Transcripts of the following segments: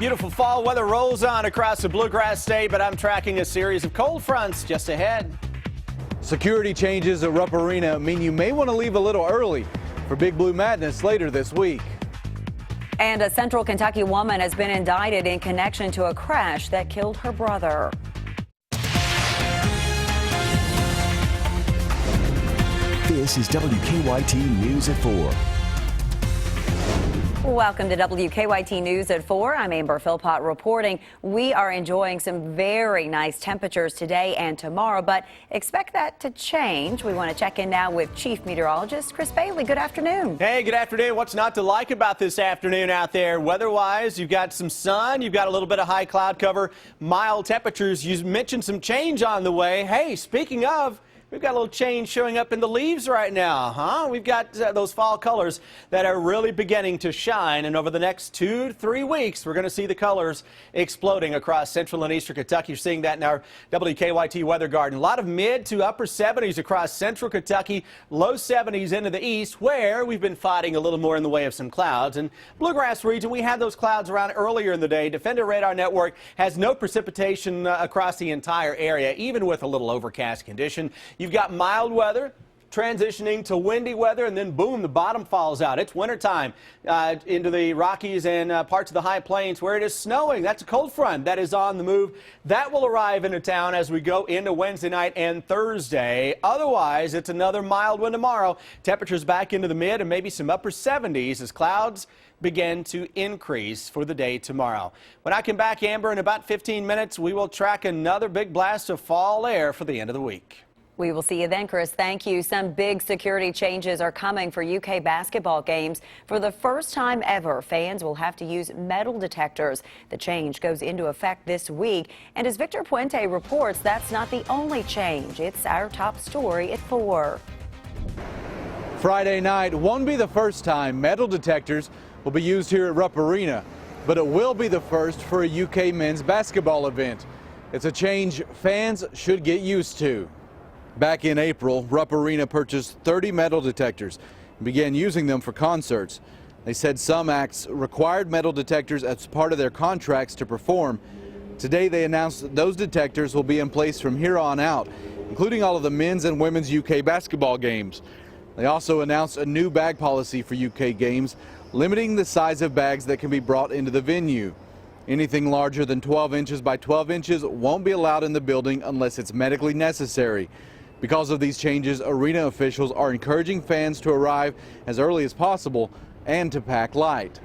Beautiful fall weather rolls on across the Bluegrass State, but I'm tracking a series of cold fronts just ahead. Security changes at Rupp Arena mean you may want to leave a little early for Big Blue Madness later this week. And a Central Kentucky woman has been indicted in connection to a crash that killed her brother. This is WKYT News at 4. Welcome to WKYT News at 4. I'm Amber Philpott reporting. We are enjoying some very nice temperatures today and tomorrow, but expect that to change. We want to check in now with Chief Meteorologist Chris Bailey. Good afternoon. Hey, good afternoon. What's not to like about this afternoon out there? Weather-wise, you've got some sun, you've got a little bit of high cloud cover, mild temperatures. You mentioned some change on the way. Hey, speaking of, we've got a little change showing up in the leaves right now, huh? We've got those fall colors that are really beginning to shine, and over the next 2 to 3 weeks, we're going to see the colors exploding across central and eastern Kentucky. You're seeing that in our WKYT weather garden. A lot of mid to upper 70s across central Kentucky, low 70s into the east, where we've been fighting a little more in the way of some clouds. And Bluegrass region, we had those clouds around earlier in the day. Defender Radar Network has no precipitation across the entire area, even with a little overcast condition. You've got mild weather transitioning to windy weather, and then boom, the bottom falls out. It's wintertime into the Rockies and parts of the high plains where it is snowing. That's a cold front that is on the move. That will arrive into town as we go into Wednesday night and Thursday. Otherwise, it's another mild one tomorrow. Temperatures back into the mid and maybe some upper 70s as clouds begin to increase for the day tomorrow. When I come back, Amber, in about 15 minutes, we will track another big blast of fall air for the end of the week. We will see you then, Chris. Thank you. Some big security changes are coming for UK basketball games. For the first time ever, fans will have to use metal detectors. The change goes into effect this week. And as Victor Puente reports, that's not the only change. It's our top story at 4. Friday night won't be the first time metal detectors will be used here at Rupp Arena, but it will be the first for a UK men's basketball event. It's a change fans should get used to. Back in April, Rupp Arena purchased 30 metal detectors and began using them for concerts. They said some acts required metal detectors as part of their contracts to perform. Today they announced that those detectors will be in place from here on out, including all of the men's and women's UK basketball games. They also announced a new bag policy for UK games, limiting the size of bags that can be brought into the venue. Anything larger than 12 inches by 12 inches won't be allowed in the building unless it's medically necessary. Because of these changes, arena officials are encouraging fans to arrive as early as possible and to pack light.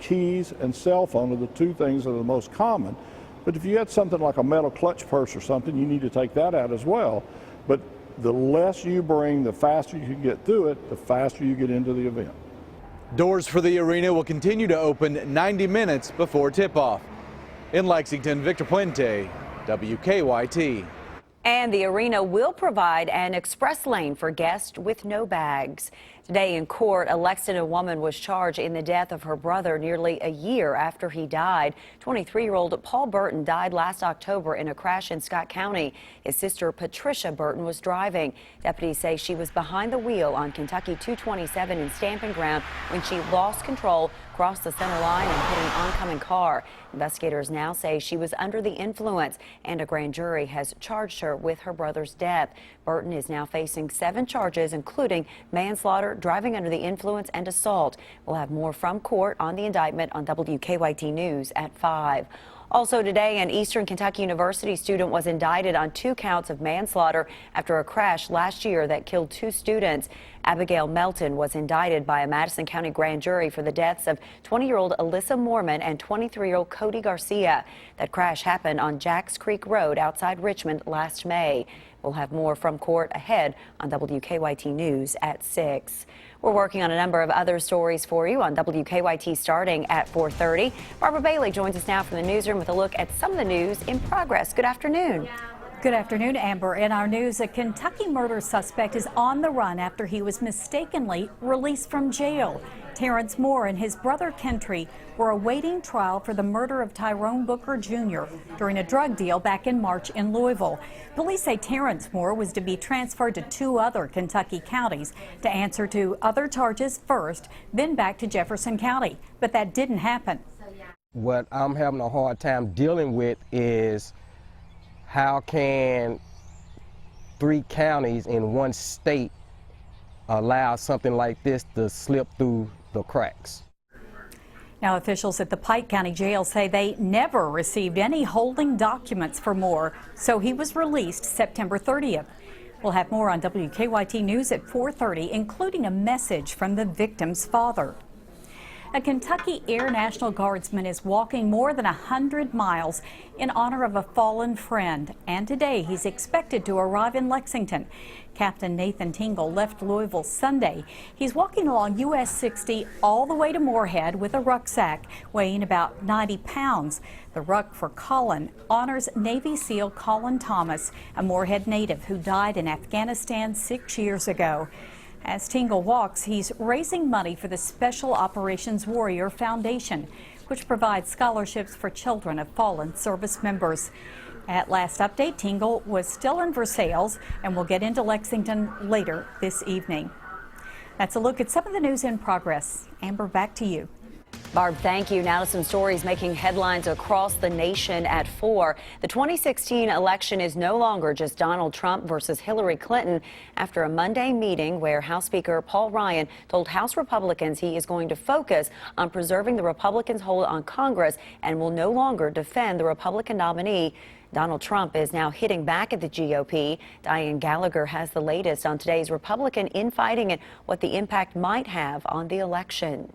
Keys and cell phone are the two things that are the most common. But if you had something like a metal clutch purse or something, you need to take that out as well. But the less you bring, the faster you can get through it, the faster you get into the event. Doors for the arena will continue to open 90 minutes before tip-off. In Lexington, Victor Puente, WKYT. And the arena will provide an express lane for guests with no bags. Today in court, a Lexington woman was charged in the death of her brother nearly a year after he died. 23-year-old Paul Burton died last October in a crash in Scott County. His sister Patricia Burton was driving. Deputies say she was behind the wheel on Kentucky 227 in Stamping Ground when she lost control, crossed the center line, and hit an oncoming car. Investigators now say she was under the influence, and a grand jury has charged her with her brother's death. Burton is now facing 7 charges, including manslaughter, driving under the influence, and assault. We'll have more from court on the indictment on WKYT News at 5. Also today, an Eastern Kentucky University student was indicted on 2 counts of manslaughter after a crash last year that killed 2 students. Abigail Melton was indicted by a Madison County grand jury for the deaths of 20-year-old Alyssa Moorman and 23-year-old Cody Garcia. That crash happened on Jacks Creek Road outside Richmond last May. We'll have more from court ahead on WKYT News at 6. We're working on a number of other stories for you on WKYT starting at 4:30. Barbara Bailey joins us now from the newsroom with a look at some of the news in progress. Good afternoon. Good afternoon, Amber. In our news, a Kentucky murder suspect is on the run after he was mistakenly released from jail. Terrence Moore and his brother Kentry were awaiting trial for the murder of Tyrone Booker Jr. during a drug deal back in March in Louisville. Police say Terrence Moore was to be transferred to 2 other Kentucky counties to answer to other charges first, then back to Jefferson County. But that didn't happen. What I'm having a hard time dealing with is how can 3 counties in one state allow something like this to slip through the cracks. Now, officials at the Pike County Jail say they never received any holding documents for Moore, so he was released September 30th. We'll have more on WKYT News at 4:30, including a message from the victim's father. A Kentucky Air National Guardsman is walking more than 100 miles in honor of a fallen friend, and today he's expected to arrive in Lexington. Captain Nathan Tingle left Louisville Sunday. He's walking along US 60 all the way to Moorhead with a rucksack weighing about 90 pounds. The ruck for Colin honors Navy SEAL Colin Thomas, a Moorhead native who died in Afghanistan 6 years ago. As Tingle walks, he's raising money for the Special Operations Warrior Foundation, which provides scholarships for children of fallen service members. At last update, Tingle was still in Versailles and will get into Lexington later this evening. That's a look at some of the news in progress. Amber, back to you. Barb, thank you. Now to some stories making headlines across the nation at 4. The 2016 election is no longer just Donald Trump versus Hillary Clinton after a Monday meeting where House Speaker Paul Ryan told House Republicans he is going to focus on preserving the Republicans' hold on Congress and will no longer defend the Republican nominee. Donald Trump is now hitting back at the GOP. Diane Gallagher has the latest on today's Republican infighting and what the impact might have on the election.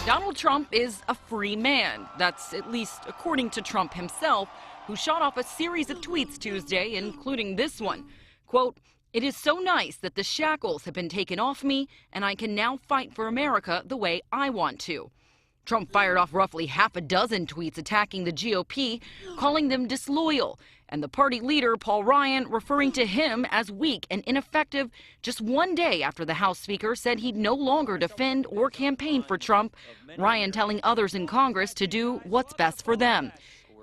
Donald Trump is a free man. That's at least according to Trump himself, who shot off a series of tweets Tuesday, including this one. Quote, "It is so nice that the shackles have been taken off me and I can now fight for America the way I want to." Trump fired off roughly half a dozen tweets attacking the GOP, calling them disloyal, and the party leader, Paul Ryan, referring to him as weak and ineffective just one day after the House Speaker said he'd no longer defend or campaign for Trump, Ryan telling others in Congress to do what's best for them.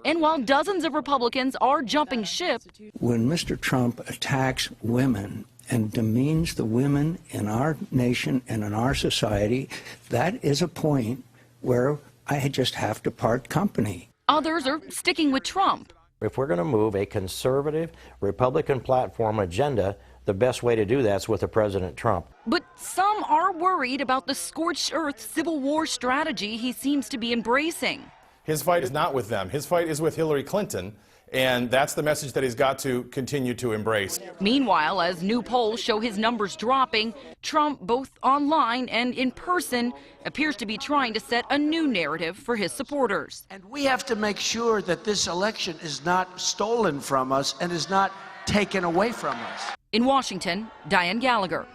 And while dozens of Republicans are jumping ship, when Mr. Trump attacks women and demeans the women in our nation and in our society, that is a point where I just have to part company. Others are sticking with Trump. If we're going to move a conservative Republican platform agenda, the best way to do that's with President Trump. But some are worried about the scorched earth civil war strategy he seems to be embracing. His fight is not with them. His fight is with Hillary Clinton. And that's the message that he's got to continue to embrace. Meanwhile, as new polls show his numbers dropping, Trump, both online and in person, appears to be trying to set a new narrative for his supporters. And we have to make sure that this election is not stolen from us and is not taken away from us. In Washington, Diane Gallagher.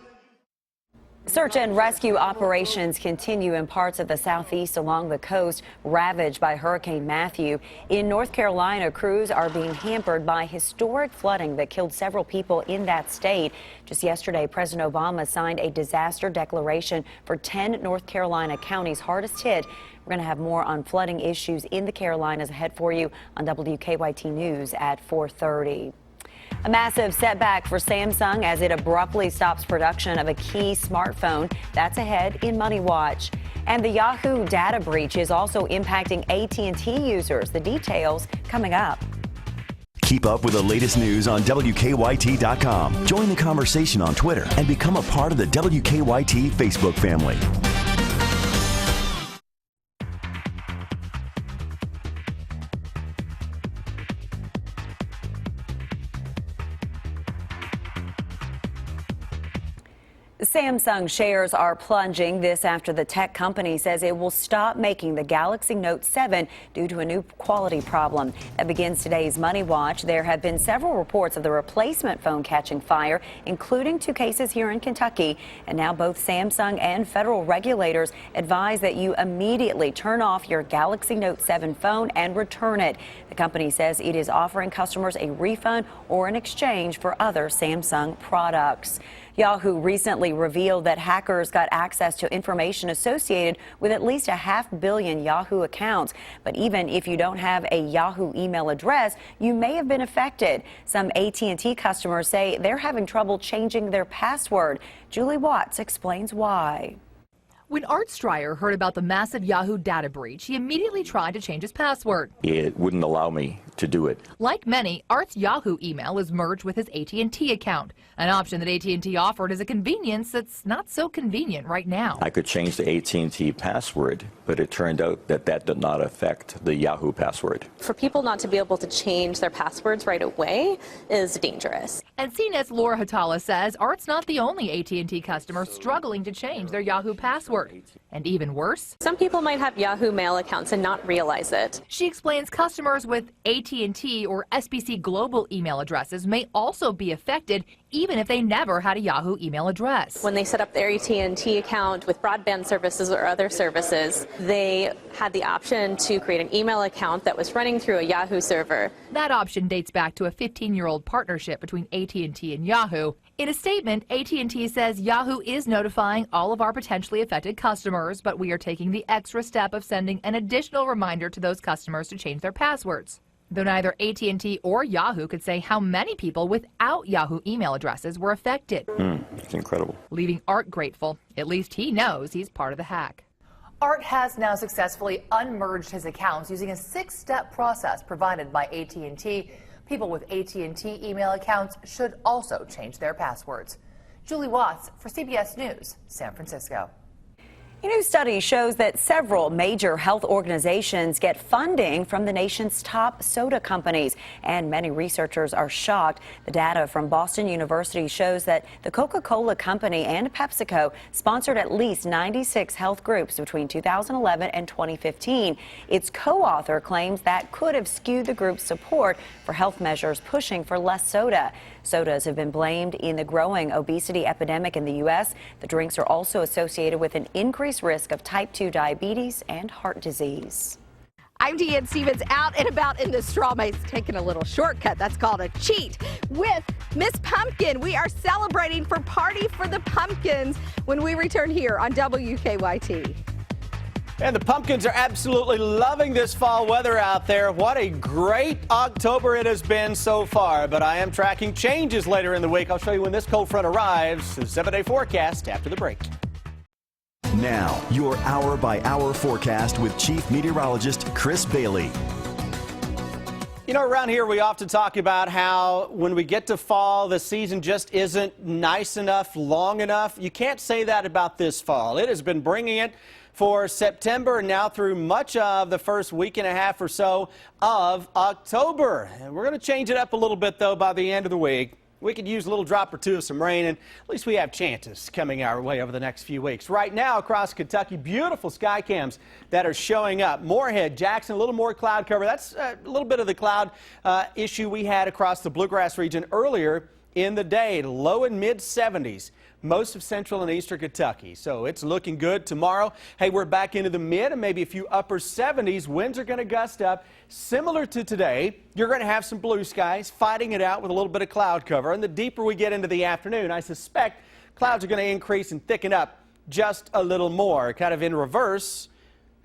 Search and rescue operations continue in parts of the southeast along the coast ravaged by Hurricane Matthew. In North Carolina, crews are being hampered by historic flooding that killed several people in that state. Just yesterday, President Obama signed a disaster declaration for 10 North Carolina counties hardest hit. We're going to have more on flooding issues in the Carolinas ahead for you on WKYT News at 4:30. A massive setback for Samsung as it abruptly stops production of a key smartphone. That's ahead in Money Watch. And the Yahoo data breach is also impacting AT&T users. The details coming up. Keep up with the latest news on WKYT.com. Join the conversation on Twitter and become a part of the WKYT Facebook family. Samsung shares are plunging. This after the tech company says it will stop making the Galaxy Note 7 due to a new quality problem. That begins today's Money Watch. There have been several reports of the replacement phone catching fire, including 2 cases here in Kentucky. And now both Samsung and federal regulators advise that you immediately turn off your Galaxy Note 7 phone and return it. The company says it is offering customers a refund or an exchange for other Samsung products. Yahoo recently revealed that hackers got access to information associated with at least 500 million Yahoo accounts. But even if you don't have a Yahoo email address, you may have been affected. Some AT&T customers say they're having trouble changing their password. Julie Watts explains why. When Art Stryer heard about the massive Yahoo data breach, he immediately tried to change his password. It wouldn't allow me to do it. Like many, Art's Yahoo email is merged with his AT&T account. An option that AT&T offered is a convenience that's not so convenient right now. I could change the AT&T password, but it turned out that that did not affect the Yahoo password. For people not to be able to change their passwords right away is dangerous. And CNET's Laura Hatala says Art's not the only AT&T customer struggling to change their Yahoo password. And even worse, some people might have Yahoo Mail accounts and not realize it. She explains customers with AT&T or SBC Global email addresses may also be affected even if they never had a Yahoo email address. When they set up their AT&T account with broadband services or other services, they had the option to create an email account that was running through a Yahoo server. That option dates back to a 15-year-old partnership between AT&T and Yahoo. In a statement, AT&T says Yahoo is notifying all of our potentially affected customers, but we are taking the extra step of sending an additional reminder to those customers to change their passwords. Though neither AT&T or Yahoo could say how many people without Yahoo email addresses were affected. It's incredible. Leaving Art grateful. At least he knows he's part of the hack. Art has now successfully unmerged his accounts using a 6-step process provided by AT&T. People with AT&T email accounts should also change their passwords. Julie Watts for CBS News, San Francisco. A new study shows that several major health organizations get funding from the nation's top soda companies, and many researchers are shocked. The data from Boston University shows that the Coca-Cola Company and PepsiCo sponsored at least 96 health groups between 2011 and 2015. Its co-author claims that could have skewed the group's support for health measures pushing for less soda. Sodas have been blamed in the growing obesity epidemic in the U.S. The drinks are also associated with an increased risk of type 2 diabetes and heart disease. I'm Deanne Stevens, out and about in the straw maze, taking a little shortcut. That's called a cheat with Miss Pumpkin. We are celebrating for Party for the Pumpkins when we return here on WKYT. And the pumpkins are absolutely loving this fall weather out there. What a great October it has been so far. But I am tracking changes later in the week. I'll show you when this cold front arrives. The 7-day forecast after the break. Now, your hour-by-hour forecast with Chief Meteorologist Chris Bailey. You know, around here we often talk about how when we get to fall, the season just isn't nice enough, long enough. You can't say that about this fall. It has been bringing it for September and now through much of the first week and a half or so of October. And we're going to change it up a little bit, though, by the end of the week. We could use a little drop or two of some rain, and at least we have chances coming our way over the next few weeks. Right now across Kentucky, beautiful sky cams that are showing up. Moorhead, Jackson, a little more cloud cover. That's a little bit of the cloud issue we had across the Bluegrass region earlier in the day. Low and mid 70s. Most of central and eastern Kentucky. So it's looking good tomorrow. Hey, we're back into the mid and maybe a few upper 70s. Winds are going to gust up. Similar to today, you're going to have some blue skies fighting it out with a little bit of cloud cover. And the deeper we get into the afternoon, I suspect clouds are going to increase and thicken up just a little more, kind of in reverse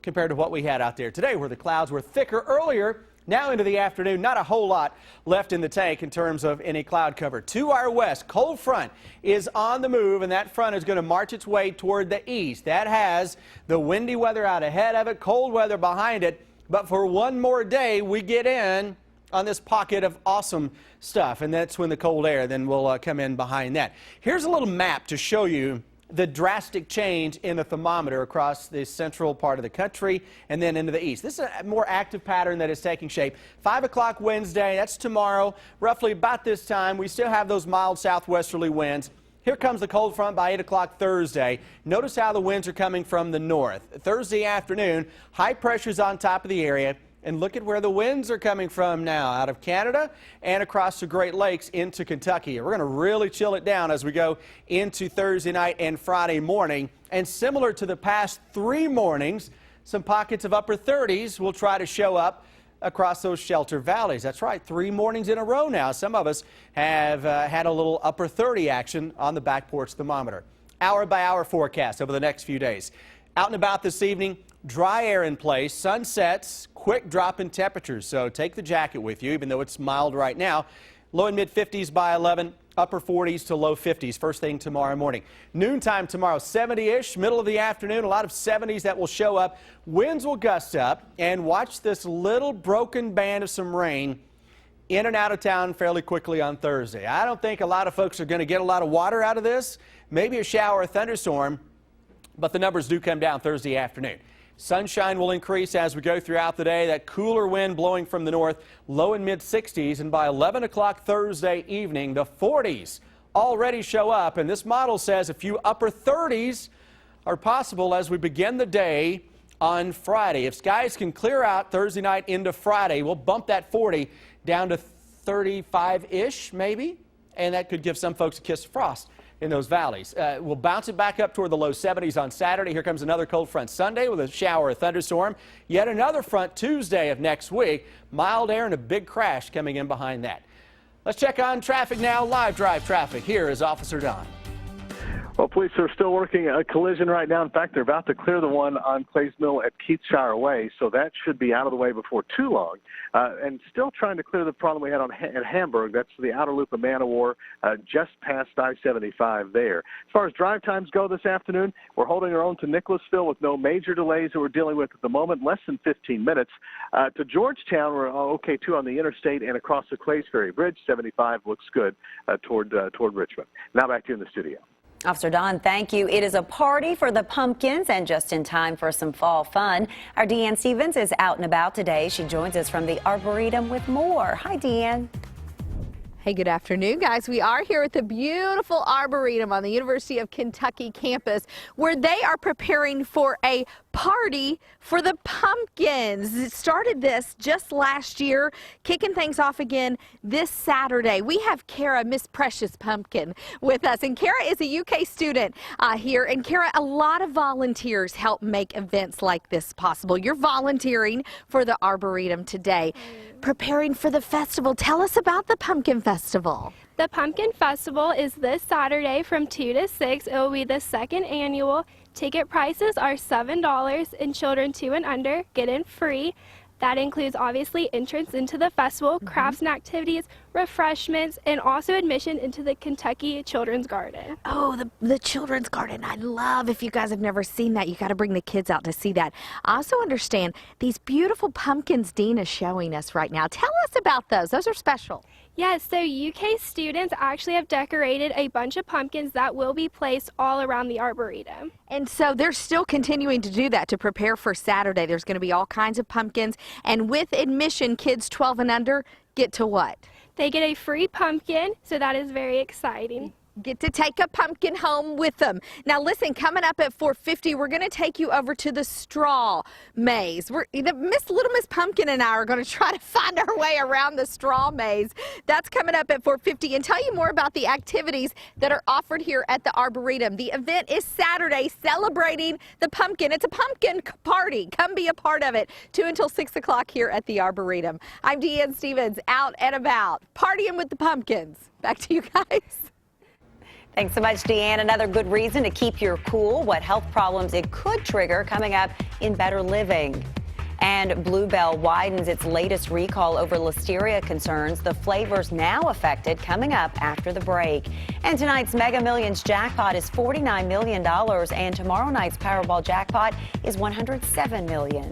compared to what we had out there today, where the clouds were thicker earlier. Now into the afternoon, not a whole lot left in the tank in terms of any cloud cover. To our west, cold front is on the move, and that front is going to march its way toward the east. That has the windy weather out ahead of it, cold weather behind it. But for one more day, we get in on this pocket of awesome stuff, and that's when the cold air then will come in behind that. Here's a little map to show you the drastic change in the thermometer across the central part of the country and then into the east. This is a more active pattern that is taking shape. 5 o'clock Wednesday, that's tomorrow, roughly about this time. We still have those mild southwesterly winds. Here comes the cold front by 8 o'clock Thursday. Notice how the winds are coming from the north. Thursday afternoon, high pressure's on top of the area. And look at where the winds are coming from now, out of Canada and across the Great Lakes into Kentucky. We're going to really chill it down as we go into Thursday night and Friday morning. And similar to the past 3 mornings, some pockets of upper 30s will try to show up across those shelter valleys. That's right, 3 mornings in a row now. Some of us have had a little upper 30 action on the back porch thermometer. Hour-by-hour forecast over the next few days. Out and about this evening, dry air in place, sun sets, quick drop in temperatures. So take the jacket with you, even though it's mild right now. Low and mid 50s by 11. upper 40s to low 50s first thing tomorrow morning. Noontime tomorrow, 70-ish, middle of the afternoon, a lot of 70s that will show up. Winds will gust up, and watch this little broken band of some rain in and out of town fairly quickly on Thursday. I don't think a lot of folks are going to get a lot of water out of this, maybe a shower or thunderstorm, but the numbers do come down Thursday afternoon. Sunshine will increase as we go throughout the day. That cooler wind blowing from the north, low and mid 60s, and by 11 o'clock Thursday evening, the 40s already show up, and this model says a few upper 30s are possible as we begin the day on Friday. If skies can clear out Thursday night into Friday, we'll bump that 40 down to 35-ish maybe, and that could give some folks a kiss of frost in those valleys. We'll bounce it back up toward the low 70s on Saturday. Here comes another cold front Sunday with a shower or thunderstorm. Yet another front Tuesday of next week. Mild air and a big crash coming in behind that. Let's check on traffic now. Live drive traffic. Here is Officer Don. Well, police are still working a collision right now. In fact, they're about to clear the one on Clays Mill at Keithshire Way, so that should be out of the way before too long. And still trying to clear the problem we had at Hamburg. That's the outer loop of Man o' War, just past I-75 there. As far as drive times go this afternoon, we're holding our own to Nicholasville with no major delays that we're dealing with at the moment, less than 15 minutes. To Georgetown, we're okay too on the interstate and across the Clays Ferry Bridge. 75 looks good toward Richmond. Now back to you in the studio. Officer Don, thank you. It is a party for the pumpkins and just in time for some fall fun. Our Deanne Stevens is out and about today. She joins us from the Arboretum with more. Hi, Deanne. Hey, good afternoon, guys. We are here at the beautiful Arboretum on the University of Kentucky campus, where they are preparing for a party for the pumpkins. It started this just last year, kicking things off again this Saturday. We have Kara, Miss Precious Pumpkin, with us. And Kara is a UK student here. And Kara, a lot of volunteers help make events like this possible. You're volunteering for the Arboretum today, preparing for the festival. Tell us about the Pumpkin Festival. The Pumpkin Festival is this Saturday from 2 to 6. It will be the second annual. Ticket prices are $7 and children 2 and under get in free. That includes obviously entrance into the festival, crafts and activities, refreshments, and also admission into the Kentucky Children's Garden. Oh, the Children's Garden. I love, if you guys have never seen that, you got to bring the kids out to see that. I also understand these beautiful pumpkins Dean is showing us right now. Tell us about those. Those are special. Yes, so UK students actually have decorated a bunch of pumpkins that will be placed all around the Arboretum. And so they're still continuing to do that to prepare for Saturday. There's going to be all kinds of pumpkins. And with admission, kids 12 and under get to what? They get a free pumpkin, so that is very exciting. Get to take a pumpkin home with them. Now listen, coming up at 4:50, we're going to take you over to the straw maze. Little Miss Pumpkin and I are going to try to find our way around the straw maze. That's coming up at 4:50, and tell you more about the activities that are offered here at the Arboretum. The event is Saturday, celebrating the pumpkin. It's a pumpkin party. Come be a part of it. 2 until 6 o'clock here at the Arboretum. I'm Deanne Stevens, out and about, partying with the pumpkins. Back to you guys. Thanks so much, Deanne. Another good reason to keep your cool, what health problems it could trigger coming up in Better Living. And Bluebell widens its latest recall over listeria concerns. The flavors now affected coming up after the break. And tonight's Mega Millions jackpot is $49 million, and tomorrow night's Powerball jackpot is $107 million.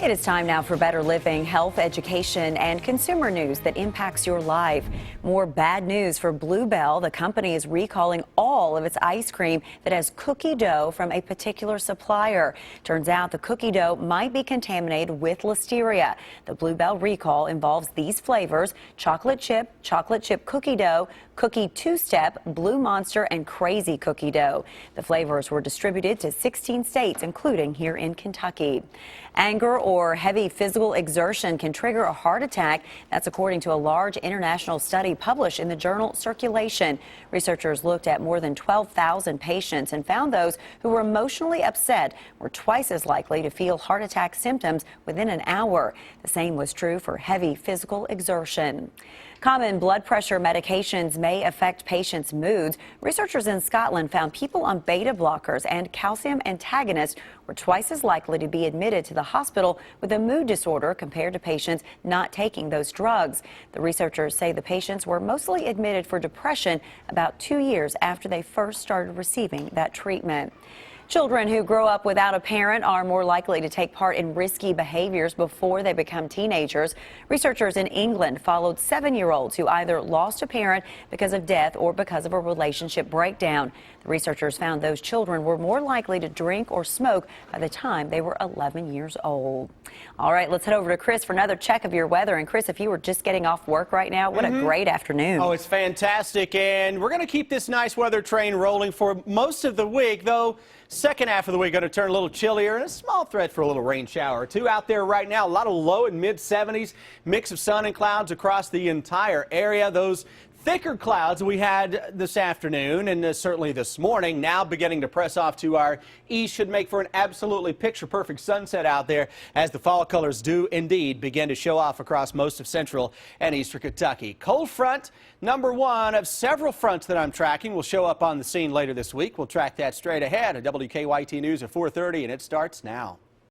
It is time now for Better Living, health, education, and consumer news that impacts your life. More bad news for Bluebell. The company is recalling all of its ice cream that has cookie dough from a particular supplier. Turns out the cookie dough might be contaminated with listeria. The Bluebell recall involves these flavors: chocolate chip cookie dough, cookie two-step, Blue Monster, and crazy cookie dough. The flavors were distributed to 16 states, including here in Kentucky. Anger or heavy physical exertion can trigger a heart attack. That's according to a large international study published in the journal Circulation. Researchers looked at more than 12,000 patients and found those who were emotionally upset were twice as likely to feel heart attack symptoms within an hour. The same was true for heavy physical exertion. Common blood pressure medications may affect patients' moods. Researchers in Scotland found people on beta blockers and calcium antagonists were twice as likely to be admitted to the hospital with a mood disorder compared to patients not taking those drugs. The researchers say the patients were mostly admitted for depression about 2 years after they first started receiving that treatment. Children who grow up without a parent are more likely to take part in risky behaviors before they become teenagers. Researchers in England followed 7-year-olds who either lost a parent because of death or because of a relationship breakdown. The researchers found those children were more likely to drink or smoke by the time they were 11 years old. All right, let's head over to Chris for another check of your weather. And Chris, if you were just getting off work right now, what a great afternoon. Oh, it's fantastic. And we're going to keep this nice weather train rolling for most of the week, though. Second half of the week going to turn a little chillier and a small threat for a little rain shower or two out there right now. A lot of low and mid 70s, mix of sun and clouds across the entire area. Those thicker clouds we had this afternoon and certainly this morning now beginning to press off to our east should make for an absolutely picture-perfect sunset out there as the fall colors do indeed begin to show off across most of central and eastern Kentucky. Cold front number one of several fronts that I'm tracking will show up on the scene later this week. We'll track that straight ahead at WKYT News at 4:30 and it starts now.